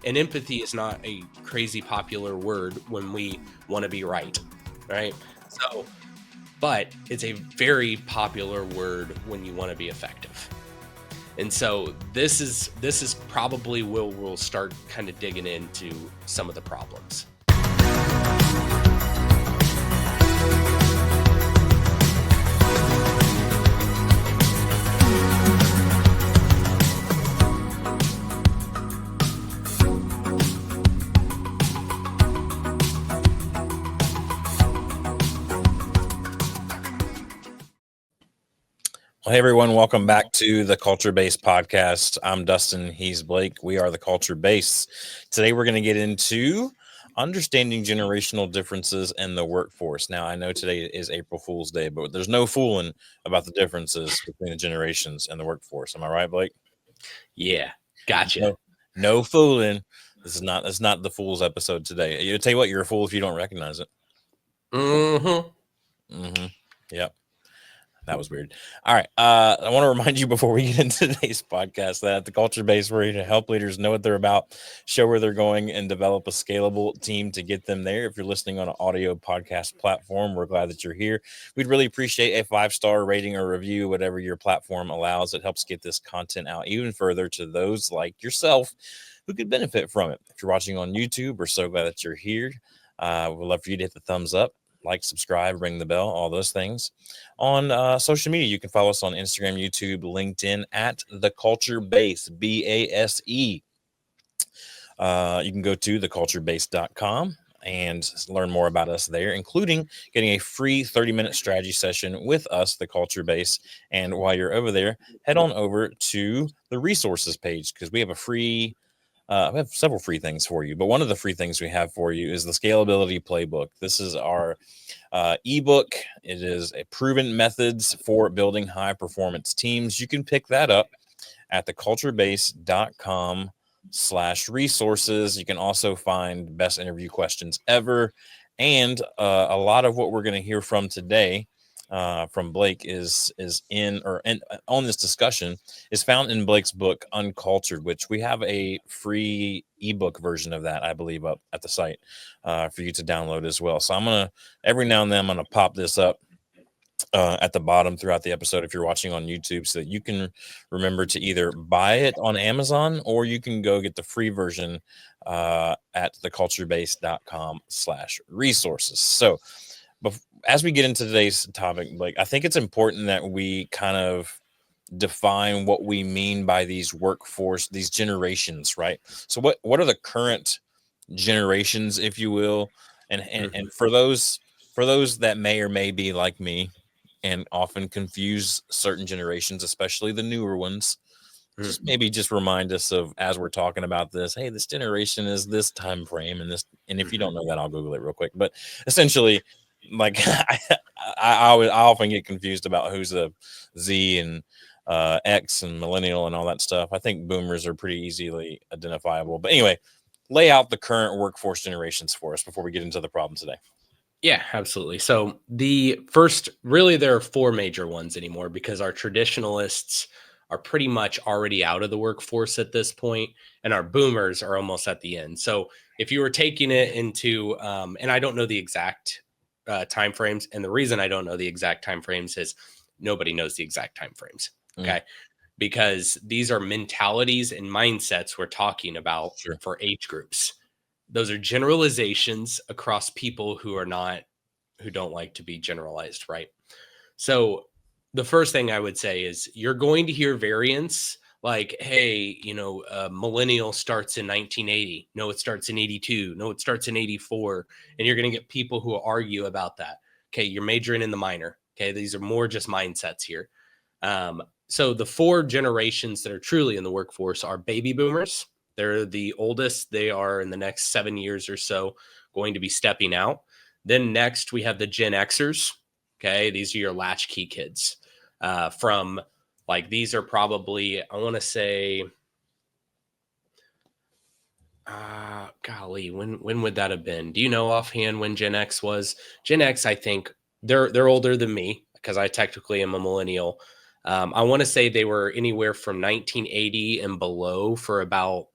And empathy is not a crazy popular word when we want to be right? So, but it's a very popular word when you want to be effective. And so this is probably where we'll start kind of digging into some of the problems. Well, hey everyone, welcome back to the Culture Base podcast. I'm Dustin, he's Blake. We are the Culture Base. Today we're going to get into understanding generational differences in the workforce. Now, I know today is April Fool's Day, but there's no fooling about the differences between the generations and the workforce. Am I right, Blake? Yeah, gotcha. No fooling. This is not the fool's episode today. You tell you what, you're a fool if you don't recognize it. Yep. That was weird. All right. I want to remind you before we get into today's podcast that the Culture Base, we're here to help leaders know what they're about, show where they're going, and develop a scalable team to get them there. If you're listening on an audio podcast platform, we're glad that you're here. We'd really appreciate a 5-star rating or review, whatever your platform allows. It helps get this content out even further to those like yourself who could benefit from it. If you're watching on YouTube, we're so glad that you're here. We'd love for you to hit the thumbs up, like, subscribe, ring the bell, all those things. On social media, you can follow us on Instagram, YouTube, LinkedIn at The Culture Base, BASE. You can go to theculturebase.com and learn more about us there, including getting a free 30-minute strategy session with us, the Culture Base. And while you're over there, head on over to the resources page because we have we have several free things for you, but one of the free things we have for you is the Scalability Playbook. This is our ebook. It is a proven methods for building high performance teams. You can pick that up at theculturebase.com/resources. You can also find best interview questions ever. And a lot of what we're going to hear from today from Blake is on this discussion is found in Blake's book Uncultured, which we have a free ebook version of that, I believe, up at the site for you to download as well. So I'm gonna every now and then I'm gonna pop this up at the bottom throughout the episode if you're watching on YouTube, so that you can remember to either buy it on Amazon or you can go get the free version at theculturebase.com/resources. So as we get into today's topic, like, I think it's important that we kind of define what we mean by these generations, right? So what are the current generations, if you will, and for those that may or may be like me and often confuse certain generations, especially the newer ones, just remind us of, as we're talking about this, hey, this generation is this time frame, and if you don't know that, I'll Google it real quick. But essentially, like, I often get confused about who's a Z and X and millennial and all that stuff. I think boomers are pretty easily identifiable. But anyway, lay out the current workforce generations for us before we get into the problem today. Yeah, absolutely. So the first, really, there are 4 major ones anymore because our traditionalists are pretty much already out of the workforce at this point, and our boomers are almost at the end. So if you were taking it into, and I don't know the exact time frames, and the reason I don't know the exact time frames is nobody knows the exact time frames. Okay. Because these are mentalities and mindsets we're talking about for age groups. Those are generalizations across people who don't like to be generalized, right? So the first thing I would say is you're going to hear variants like, hey, millennial starts in 1980. No, it starts in 82. No, it starts in 84. And you're going to get people who argue about that. Okay, you're majoring in the minor. Okay, these are more just mindsets here. So the 4 generations that are truly in the workforce are baby boomers. They're the oldest. They are in the next 7 years or so going to be stepping out. Then next we have the Gen Xers. Okay, these are your latchkey kids. These are probably, I want to say, golly, when would that have been? Do you know offhand when Gen X was? Gen X, I think they're older than me because I technically am a millennial. I want to say they were anywhere from 1980 and below for about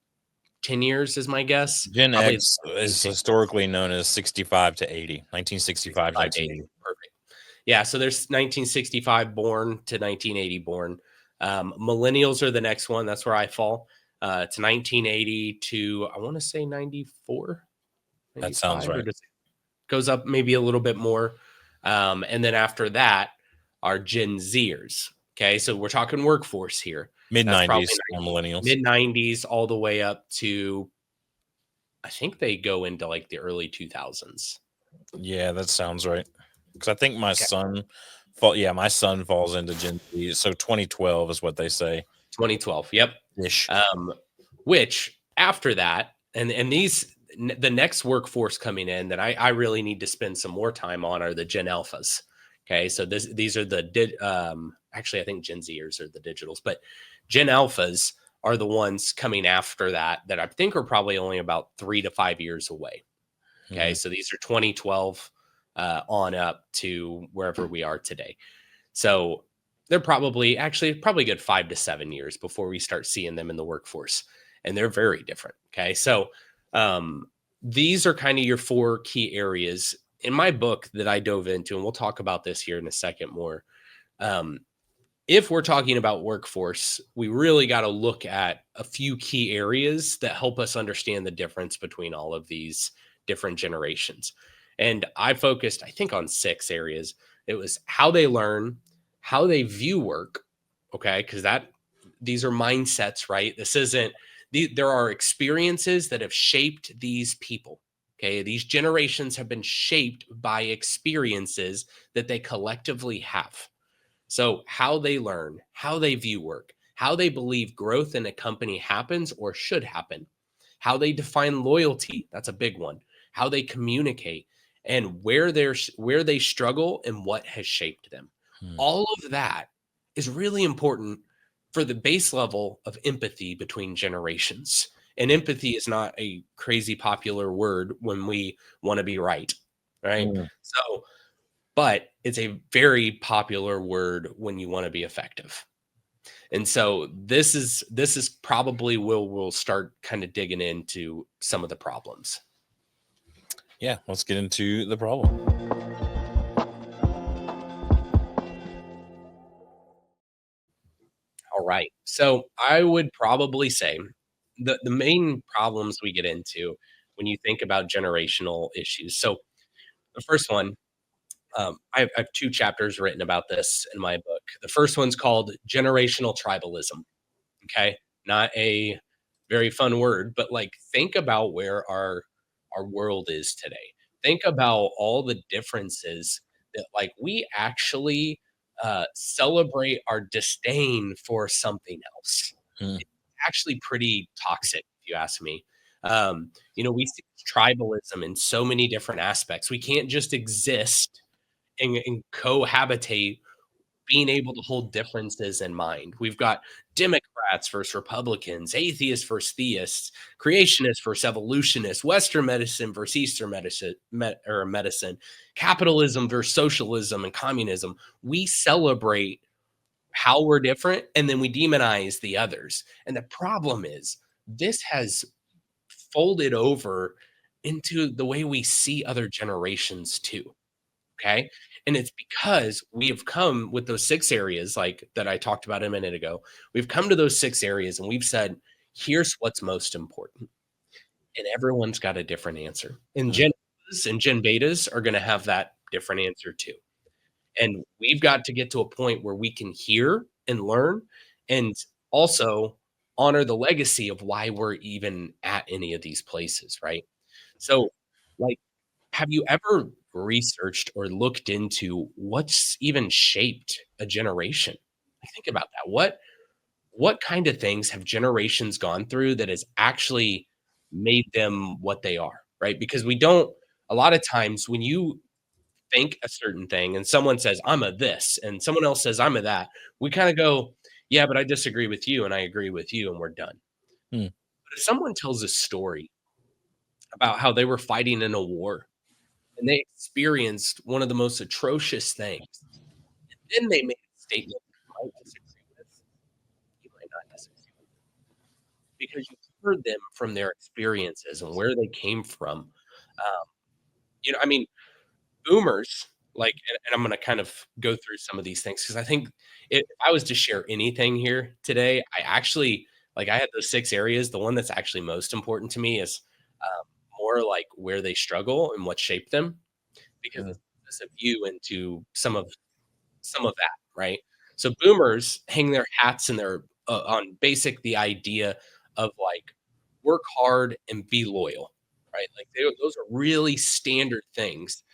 10 years is my guess. Gen Probably X is historically known as 65 to 80, 1965 to 1980. 1980. Perfect. Yeah, so there's 1965 born to 1980 born. Millennials are the next one. That's where I fall. It's 1980 to, I want to say 94, That sounds 95, or right. just goes up maybe a little bit more. And then after that are Gen Zers. Okay, so we're talking workforce here. Mid That's probably 90s on millennials. mid 90s all the way up to, I think they go into like the early 2000s. Yeah, that sounds right. Because I think my Okay, son, my son falls into Gen Z. So 2012 is what they say 2012. Yep. ish. Um, which after that, and the next workforce coming in that I really need to spend some more time on are the Gen Alphas. Okay, so these are actually I think Gen Zers are the digitals, but Gen Alphas are the ones coming after that I think are probably only about 3 to 5 years away. Okay, Mhm. so these are 2012 on up to wherever we are today. So they're probably good 5 to 7 years before we start seeing them in the workforce. And they're very different. Okay. So um, these are kind of your four key areas in my book that I dove into. And we'll talk about this here in a second more. Um, if we're talking about workforce, we really got to look at a few key areas that help us understand the difference between all of these different generations. And I focused, I think, on 6 areas. It was how they learn, how they view work. Okay. Because these are mindsets, right? There are experiences that have shaped these people. Okay. These generations have been shaped by experiences that they collectively have. So, how they learn, how they view work, how they believe growth in a company happens or should happen, how they define loyalty, that's a big one, how they communicate, and where they struggle and what has shaped them. Hmm. All of that is really important for the base level of empathy between generations. And empathy is not a crazy popular word when we want to be right, right? Mm. So, but it's a very popular word when you want to be effective. And so this is probably where we'll start kind of digging into some of the problems. Yeah, let's get into the problem. All right. So I would probably say the main problems we get into when you think about generational issues. So the first one, I have 2 chapters written about this in my book. The first one's called generational tribalism. Okay. Not a very fun word, but like think about where our world is today. Think about all the differences that like we actually celebrate our disdain for something else. Mm. It's actually pretty toxic, if you ask me. We see tribalism in so many different aspects. We can't just exist and cohabitate being able to hold differences in mind. We've got Democrats versus Republicans, atheists versus theists, creationists versus evolutionists, Western medicine versus Eastern medicine, capitalism versus socialism and communism. We celebrate how we're different and then we demonize the others. And the problem is this has folded over into the way we see other generations too. Okay. And it's because we have come with those 6 areas, like that I talked about a minute ago. We've come to those 6 areas and we've said, here's what's most important. And everyone's got a different answer. And Mm. Gen Alphas and Gen Betas are going to have that different answer too. And we've got to get to a point where we can hear and learn and also honor the legacy of why we're even at any of these places, right? So, like, have you ever researched or looked into what's even shaped a generation? Like, think about that. What kind of things have generations gone through that has actually made them what they are, right? Because we don't a lot of times when you think a certain thing and someone says, "I'm a this," and someone else says, "I'm a that," we kinda go, "Yeah, but I disagree with you, and I agree with you, and we're done." Mm. But if someone tells a story about how they were fighting in a war and they experienced one of the most atrocious things. Then they made a statement you might disagree with, you might not disagree with, because you heard them from their experiences and where they came from. I mean, boomers, like, and I'm going to kind of go through some of these things because I think if I was to share anything here today, I actually, like, I had those 6 areas. The one that's actually most important to me is more like where they struggle and what shaped them, because Mm, it's a view into some of that, right? So boomers hang their hats and their on basic the idea of like work hard and be loyal, right? Like those are really standard things.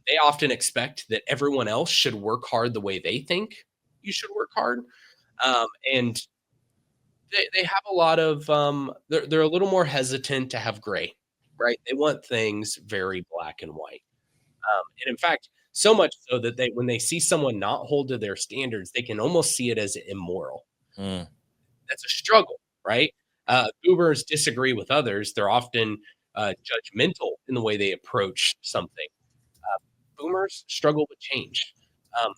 They often expect that everyone else should work hard the way they think you should work hard, and they have a lot of they're a little more hesitant to have gray, right? They want things very black and white. And in fact, so much so that they when they see someone not hold to their standards, they can almost see it as immoral. mm, That's a struggle, right? Boomers disagree with others. They're often judgmental in the way they approach something. Boomers struggle with change. Um,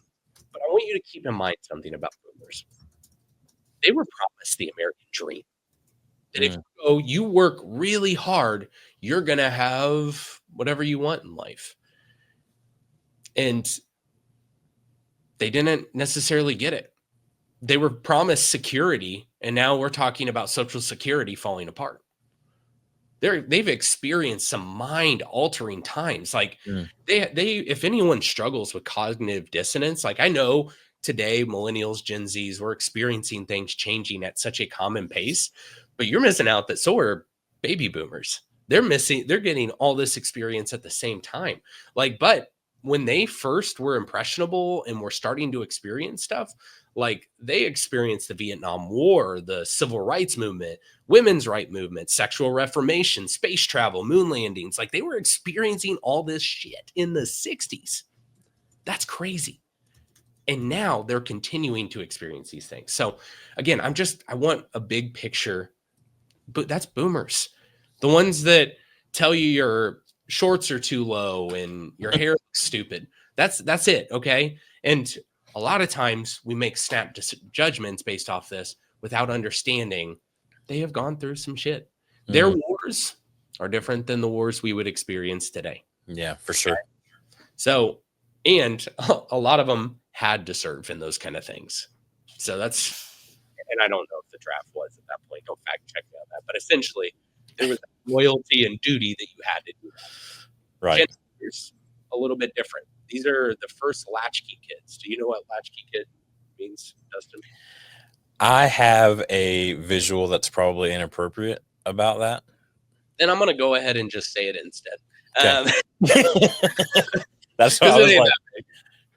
but I want you to keep in mind something about boomers. They were promised the American dream. That if mm. you work really hard, you're going to have whatever you want in life. And they didn't necessarily get it. They were promised security, and now we're talking about Social Security falling apart. They've experienced some mind-altering times. Like Mm. they if anyone struggles with cognitive dissonance, like I know today millennials, Gen Zs, we're experiencing things changing at such a common pace, but you're missing out that so are baby boomers. They're getting all this experience at the same time. Like, but when they first were impressionable and were starting to experience stuff, like they experienced the Vietnam War, the civil rights movement, women's right movement, sexual reformation, space travel, moon landings. Like they were experiencing all this shit in the 60s. That's crazy. And now they're continuing to experience these things. So again, I want a big picture, but that's boomers. The ones that tell you your shorts are too low and your hair looks stupid. That's it, okay? And a lot of times we make snap judgments based off this without understanding they have gone through some shit. Their Mm. wars are different than the wars we would experience today. Yeah, for sure. So, and a lot of them had to serve in those kind of things. So that's, and I don't know if the draft was at that point. Don't fact check me on that. But essentially, there was loyalty and duty that you had to do that. Right. Genders, a little bit different. These are the first latchkey kids. Do you know what latchkey kid means, Dustin? I have a visual that's probably inappropriate about that. Then I'm going to go ahead and just say it instead. Okay. That's what I was like.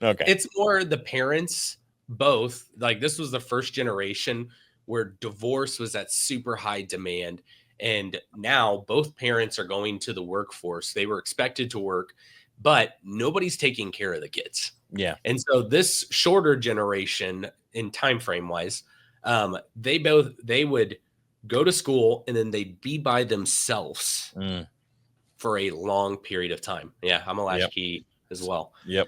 Okay. It's more the parents, both. Like this was the first generation where divorce was at super high demand. And now both parents are going to the workforce. They were expected to work, but nobody's taking care of the kids. Yeah. And so this shorter generation in time frame wise, they would go to school and then they'd be by themselves for a long period of time. Yeah, I'm a latchkey as well. Yep.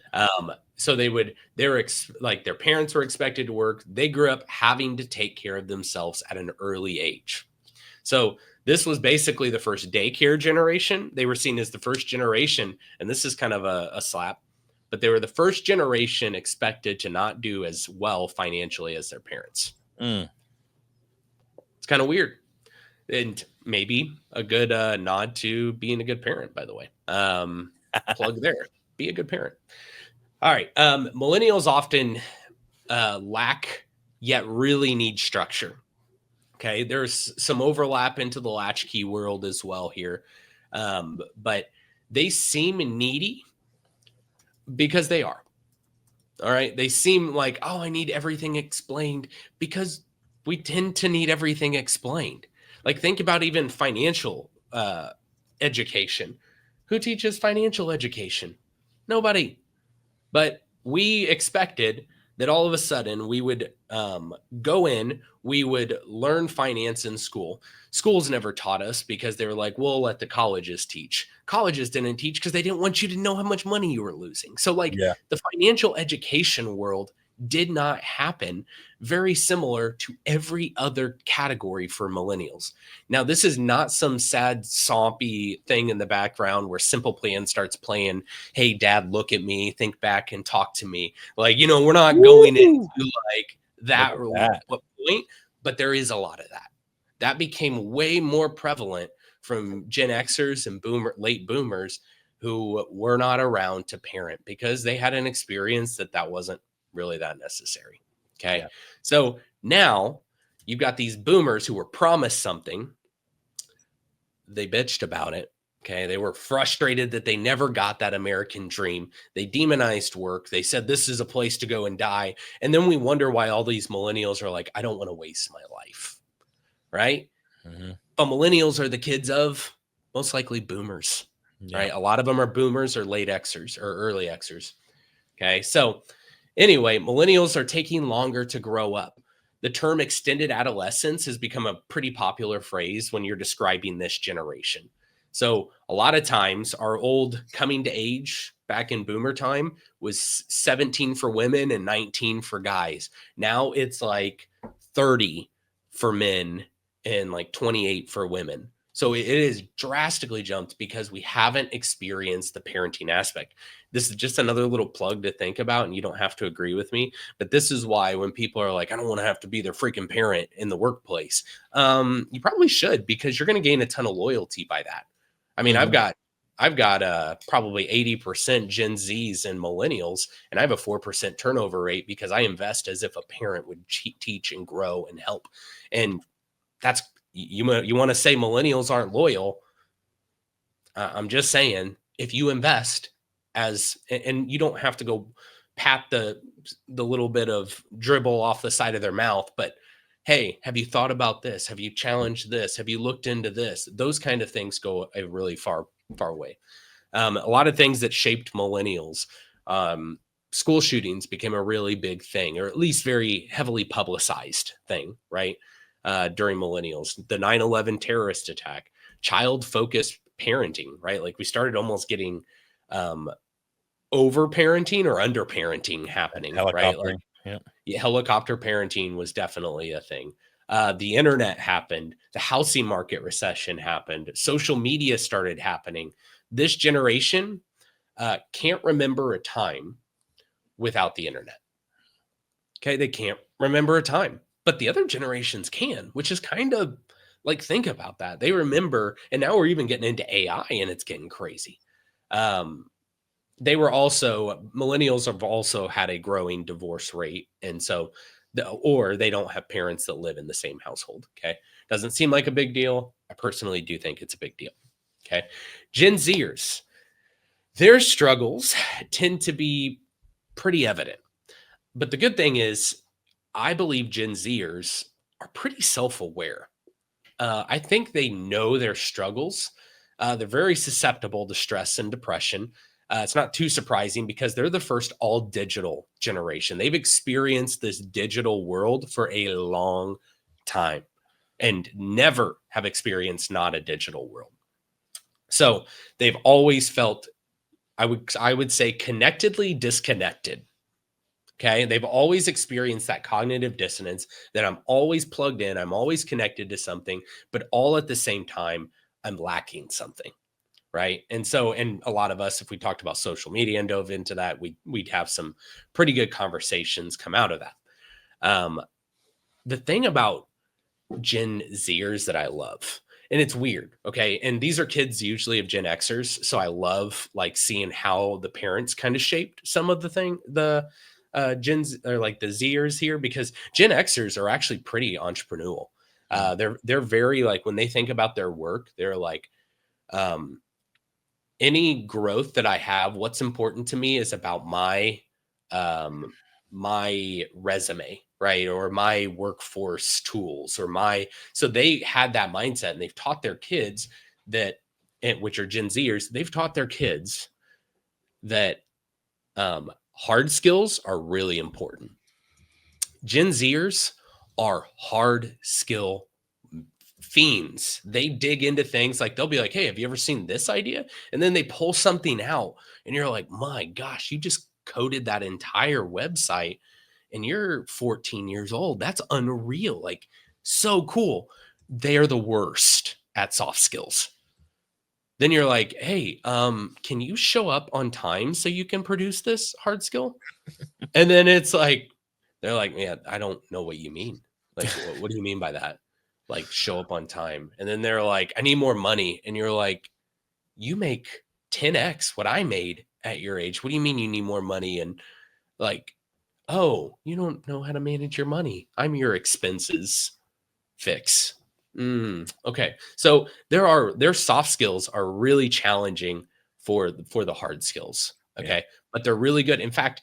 So like their parents were expected to work. They grew up having to take care of themselves at an early age. So this was basically the first daycare generation. They were seen as the first generation, and this is kind of a slap, but they were the first generation expected to not do as well financially as their parents. It's kind of weird. And maybe a good nod to being a good parent, by the way. Plug there. Be a good parent. All right. Millennials often lack yet really need structure. Okay. There's some overlap into the latchkey world as well here. But they seem needy because they are. All right. They seem like, oh, I need everything explained because we tend to need everything explained. Like think about even financial education. Who teaches financial education? Nobody. But we expected that all of a sudden we would go in, we would learn finance in school. Schools never taught us because they were like, we'll let the colleges teach. Colleges didn't teach because they didn't want you to know how much money you were losing. So like the financial education world did not happen, very similar to every other category for millennials. Now, this is not some sad, soppy thing in the background where Simple Plan starts playing, "Hey, Dad, look at me, think back and talk to me." Like, we're not going into like Look that at that. point, but there is a lot of that. That became way more prevalent from Gen Xers and late boomers who were not around to parent because they had an experience that wasn't really that necessary. Okay. Yeah. So now you've got these boomers who were promised something. They bitched about it. Okay. They were frustrated that they never got that American dream. They demonized work. They said this is a place to go and die. And then we wonder why all these millennials are like, I don't want to waste my life. Right. Mm-hmm. But millennials are the kids of most likely boomers. Yeah. Right. A lot of them are boomers or late Xers or early Xers. Okay. So anyway, millennials are taking longer to grow up. The term extended adolescence has become a pretty popular phrase when you're describing this generation. So a lot of times our old coming to age back in boomer time was 17 for women and 19 for guys. Now it's like 30 for men and like 28 for women. So it is drastically jumped because we haven't experienced the parenting aspect. This is just another little plug to think about, and you don't have to agree with me. But this is why when people are like, I don't want to have to be their freaking parent in the workplace, you probably should, because you're going to gain a ton of loyalty by that. I mean, Mhm. I've got probably 80% Gen Zs and millennials, and I have a 4% turnover rate because I invest as if a parent would teach and grow and help. And that's, you want to say millennials aren't loyal. I'm just saying, if you invest and you don't have to go pat the little bit of dribble off the side of their mouth, but hey, have you thought about this? Have you challenged this? Have you looked into this? Those kind of things go a really far way. A lot of things that shaped millennials. School shootings became a really big thing, or at least very heavily publicized thing, right? During millennials, the 9/11 terrorist attack, child focused parenting, right? Like we started almost getting um, over parenting or under parenting happening, right? Like Helicoptering. Yeah. helicopter parenting was definitely a thing. The internet happened, the housing market recession happened, social media started happening. This generation can't remember a time without the internet. Okay, they can't remember a time, but the other generations can, which is kind of like, think about that. They remember, and now we're even getting into AI and it's getting crazy. Um, they were also, millennials have also had a growing divorce rate. And so, or they don't have parents that live in the same household. Okay. Doesn't seem like a big deal. I personally do think it's a big deal. Okay. Gen Zers, their struggles tend to be pretty evident. But the good thing is, I believe Gen Zers are pretty self aware. I think they know their struggles. They're very susceptible to stress and depression. It's not too surprising because they're the first all digital generation. They've experienced this digital world for a long time and never have experienced not a digital world. So they've always felt, I would say, connectedly disconnected. Okay. They've always experienced that cognitive dissonance that I'm always plugged in, I'm always connected to something, but all at the same time, I'm lacking something. Right. And so, and a lot of us, if we talked about social media and dove into that, we'd have some pretty good conversations come out of that. The thing about Gen Zers that I love, and it's weird, okay? And these are kids usually of Gen Xers, so I love like seeing how the parents kind of shaped some of the Gens or like the Zers here, because Gen Xers are actually pretty entrepreneurial. They're very like, when they think about their work, they're like, um, any growth that I have, what's important to me is about um my resume, right? Or my workforce tools or my, so they had that mindset and they've taught their kids that, which are Gen Zers, they've taught their kids that hard skills are really important. Gen Zers are hard skill fiends. They dig into things, like they'll be like, hey, have you ever seen this idea? And then they pull something out and you're like, my gosh, you just coded that entire website and you're 14 years old. That's unreal. Like, so cool. They're the worst at soft skills. Then you're like, hey, can you show up on time so you can produce this hard skill? And then it's like, they're like, man, I don't know what you mean. Like, what do you mean by that? Like, show up on time. And then they're like, I need more money. And you're like, you make 10x what I made at your age. What do you mean you need more money? And like, oh, you don't know how to manage your money. I'm your expenses fix. Okay. So their soft skills are really challenging for the hard skills. Okay. Yeah. But they're really good. In fact,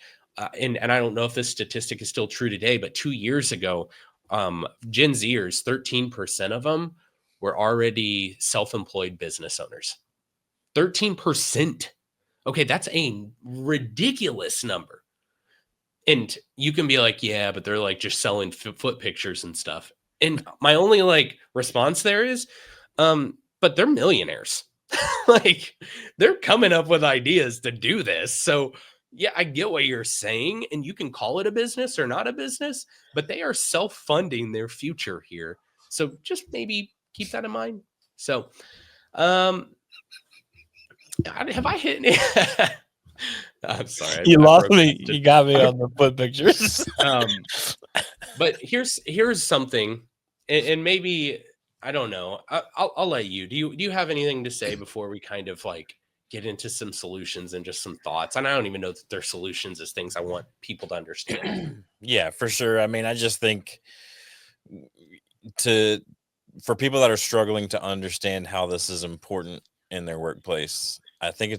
and I don't know if this statistic is still true today, but 2 years ago, Gen Zers, 13% of them were already self-employed business owners. 13%. Okay, that's a ridiculous number. And you can be like, yeah, but they're like just selling foot pictures and stuff. And my only like response there is, but they're millionaires. Like, they're coming up with ideas to do this. So yeah, I get what you're saying, and you can call it a business or not a business, but they are self-funding their future here. So just maybe keep that in mind. So have I hit I'm sorry. You I lost broke me. that. You got me on the foot pictures. But here's something, and maybe I don't know. I'll let you. Do you have anything to say before we kind of like get into some solutions and just some thoughts? And I don't even know that they're solutions as things I want people to understand. Yeah, for sure. I mean, I just think for people that are struggling to understand how this is important in their workplace, I think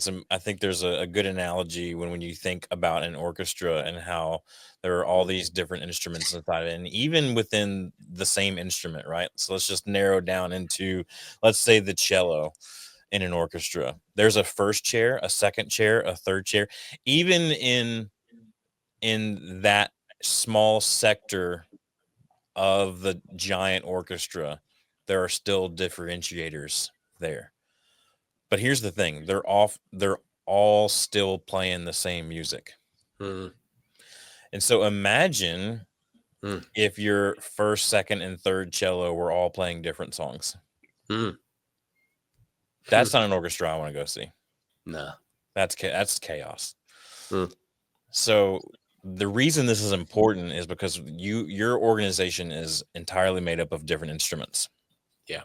there's a good analogy when you think about an orchestra and how there are all these different instruments inside of it, and even within the same instrument, right? So let's just narrow down into, let's say, the cello in an orchestra. There's a first chair, a second chair, a third chair. Even in that small sector of the giant orchestra, there are still differentiators there. But here's the thing, they're all still playing the same music. Mm. And so imagine Mm. if your first, second, and third cello were all playing different songs. Mm. That's not an orchestra I want to go see. Nah. That's chaos. Mm. So the reason this is important is because your organization is entirely made up of different instruments. Yeah.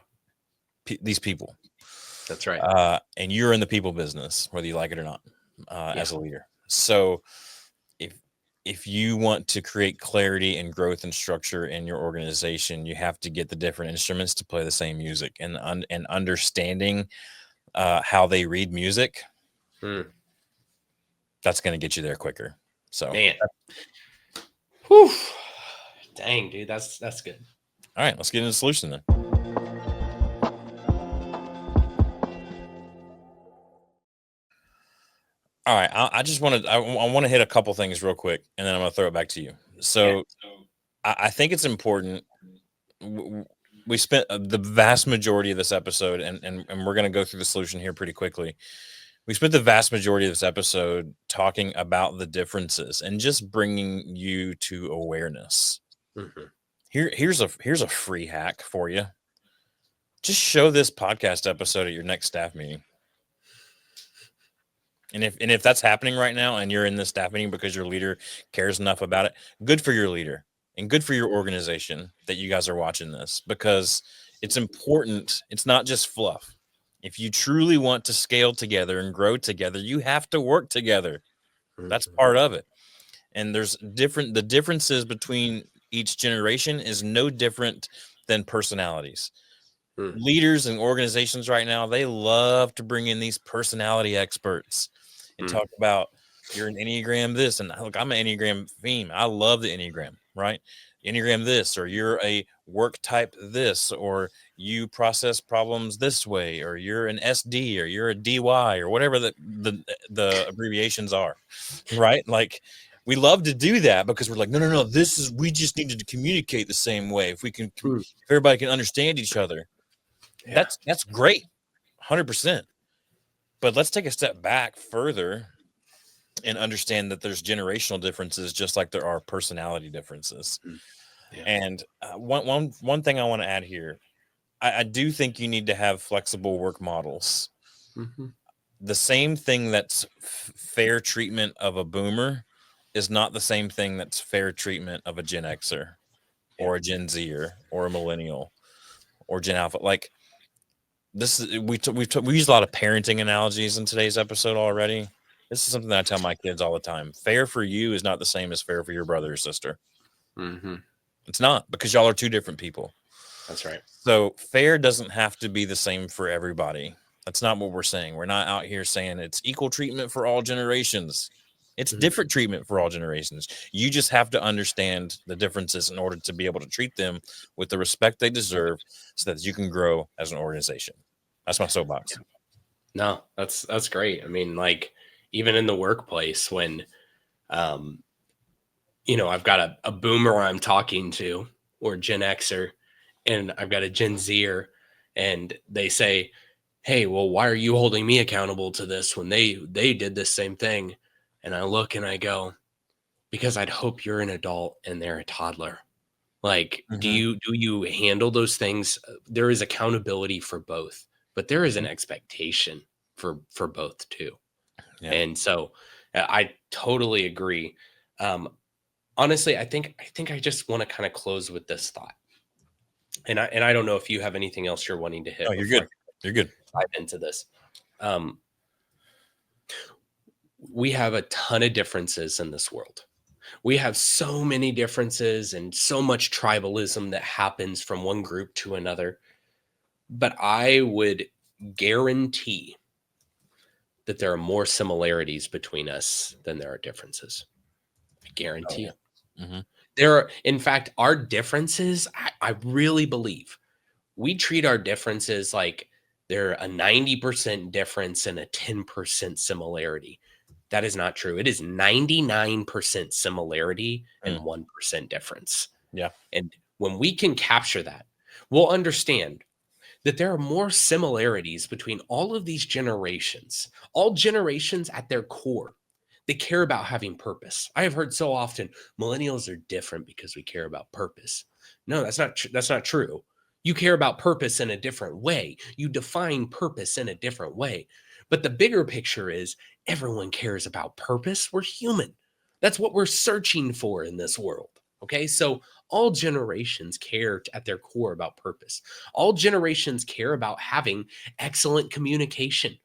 These people. That's right. And you're in the people business, whether you like it or not, as a leader. So if you want to create clarity and growth and structure in your organization, you have to get the different instruments to play the same music, and understanding how they read music. That's going to get you there quicker. So, man, whew. Dang, dude, that's good. All right, let's get into the solution then. All right, I just want to hit a couple things real quick, and then I'm going to throw it back to you. So, I think it's important. We spent the vast majority of this episode, and we're going to go through the solution here pretty quickly. We spent the vast majority of this episode talking about the differences and just bringing you to awareness. Mm-hmm. Here's a free hack for you. Just show this podcast episode at your next staff meeting. And if that's happening right now and you're in this staff meeting because your leader cares enough about it, good for your leader and good for your organization that you guys are watching this, because it's important. It's not just fluff. If you truly want to scale together and grow together, you have to work together. That's part of it. And the differences between each generation is no different than personalities. Leaders and organizations right now, they love to bring in these personality experts and talk about, you're an Enneagram this, and look, I'm an Enneagram theme. I love the Enneagram, right? Enneagram this, or you're a work type this, or you process problems this way, or you're an SD, or you're a DY, or whatever the abbreviations are, right? Like, we love to do that because we're like, no, we just need to communicate the same way. If everybody can understand each other, that's great, 100%. But let's take a step back further and understand that there's generational differences just like there are personality differences. Mm. Yeah. And one thing I want to add here, I do think you need to have flexible work models. Mm-hmm. The same thing that's fair treatment of a boomer is not the same thing that's fair treatment of a Gen Xer or a Gen Zer or a millennial or Gen Alpha. Like this is we use a lot of parenting analogies in today's episode already. This is something that I tell my kids all the time. Fair for you is not the same as fair for your brother or sister. Mm-hmm. It's not, because y'all are two different people. That's right. So fair doesn't have to be the same for everybody. That's not what we're saying. We're not out here saying it's equal treatment for all generations. It's Mhm. different treatment for all generations. You just have to understand the differences in order to be able to treat them with the respect they deserve so that you can grow as an organization. That's my soapbox. No, that's great. I mean, like, even in the workplace when I've got a boomer I'm talking to, or Gen Xer, and I've got a Gen Zer, and they say, "Hey, well, why are you holding me accountable to this when they did the same thing?" And I look and I go, "Because I'd hope you're an adult and they're a toddler." Like, do Mhm. you handle those things? There is accountability for both, but there is an Mhm. expectation for both too. Yeah. And so I totally agree. Um, Honestly, I think I just want to kind of close with this thought. And I don't know if you have anything else you're wanting to Oh, hit you're before good. You're good. I dive into this. Um, we have a ton of differences in this world. We have so many differences and so much tribalism that happens from one group to another. But I would guarantee that there are more similarities between us than there are differences. I Oh guarantee yeah. it. Hmm. There are, in fact, our differences, I really believe we treat our differences like they're a 90% difference and a 10% similarity. That is not true. It is 99% similarity and Mm. 1% difference. Yeah. And when we can capture that, we'll understand that there are more similarities between all of these generations. All generations at their core, they care about having purpose. I have heard so often millennials are different because we care about purpose. No, that's not true. You care about purpose in a different way. You define purpose in a different way. But the bigger picture is everyone cares about purpose. We're human. That's what we're searching for in this world. Okay? So all generations care at their core about purpose. All generations care about having excellent communication.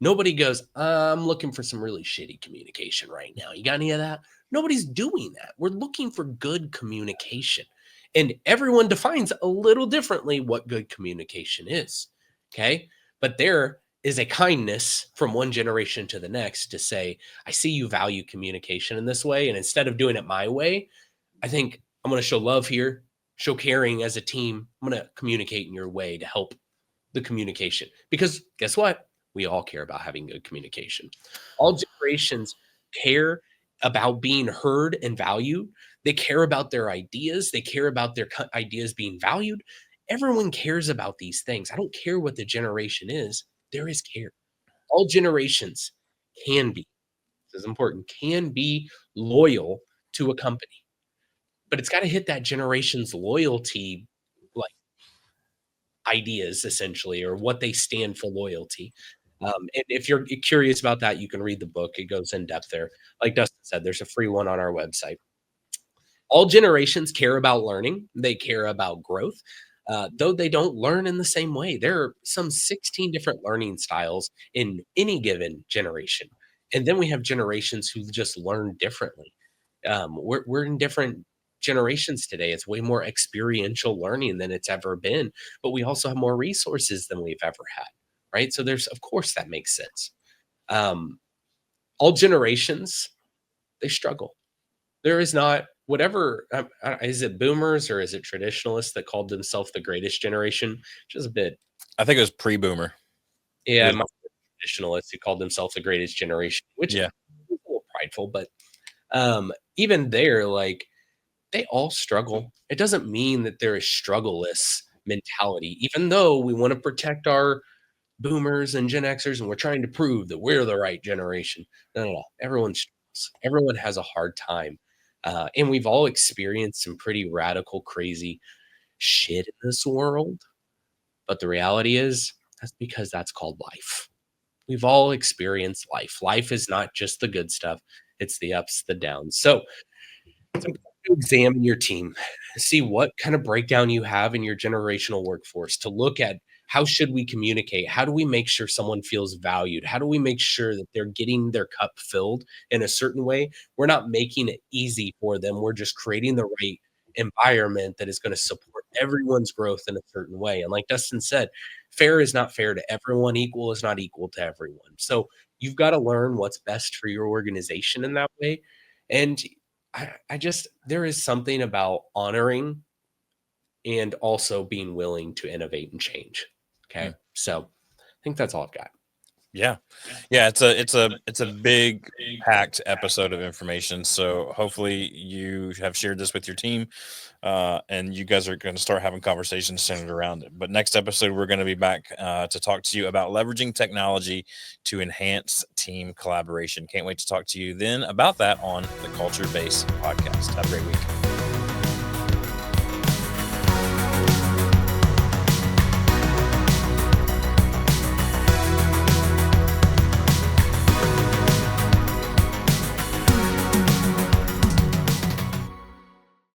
Nobody goes, I'm looking for some really shitty communication right now. You got any of that? Nobody's doing that. We're looking for good communication. And everyone defines a little differently what good communication is. Okay. But there is a kindness from one generation to the next to say, I see you value communication in this way. And instead of doing it my way, I think I'm going to show love here, show caring as a team. I'm going to communicate in your way to help the communication. Because guess what? We all care about having good communication. All generations care about being heard and valued. They care about their ideas. They care about their ideas being valued. Everyone cares about these things. I don't care what the generation is. There is care. All generations can be, this is important, can be loyal to a company, but it's got to hit that generation's loyalty, like, ideas essentially, or what they stand for loyalty. And if you're curious about that, you can read the book. It goes in depth there. Like Dustin said, there's a free one on our website. All generations care about learning. They care about growth, though they don't learn in the same way. There are some 16 different learning styles in any given generation. And then we have generations who just learn differently. We're in different generations today. It's way more experiential learning than it's ever been, but we also have more resources than we've ever had. Right. So there's, of course, that makes sense. Um, all generations, they struggle. There is not whatever, is it boomers or is it traditionalists that called themselves the greatest generation? Which is a bit, I think it was pre-boomer. It yeah, was my traditionalists who called themselves the greatest generation, which is yeah. a little prideful, but even there, like, they all struggle. It doesn't mean that there is struggleless mentality, even though we want to protect our boomers and Gen Xers and we're trying to prove that we're the right generation. No, no, no. Everyone struggles. struggles. Everyone has a hard time. And we've all experienced some pretty radical, crazy shit in this world. But the reality is, that's because that's called life. We've all experienced life. Life is not just the good stuff, it's the ups, the downs. So it's important to examine your team, see what kind of breakdown you have in your generational workforce, to look at how should we communicate? How do we make sure someone feels valued? How do we make sure that they're getting their cup filled in a certain way? We're not making it easy for them. We're just creating the right environment that is going to support everyone's growth in a certain way. And like Dustin said, fair is not fair to everyone, equal is not equal to everyone. So you've got to learn what's best for your organization in that way. And I just, there is something about honoring and also being willing to innovate and change. Okay. So I think that's all I've got. Yeah. Yeah. It's a big packed episode of information. So hopefully you have shared this with your team, and you guys are going to start having conversations centered around it. But next episode, we're going to be back to talk to you about leveraging technology to enhance team collaboration. Can't wait to talk to you then about that on the Culture Base podcast. Have a great week.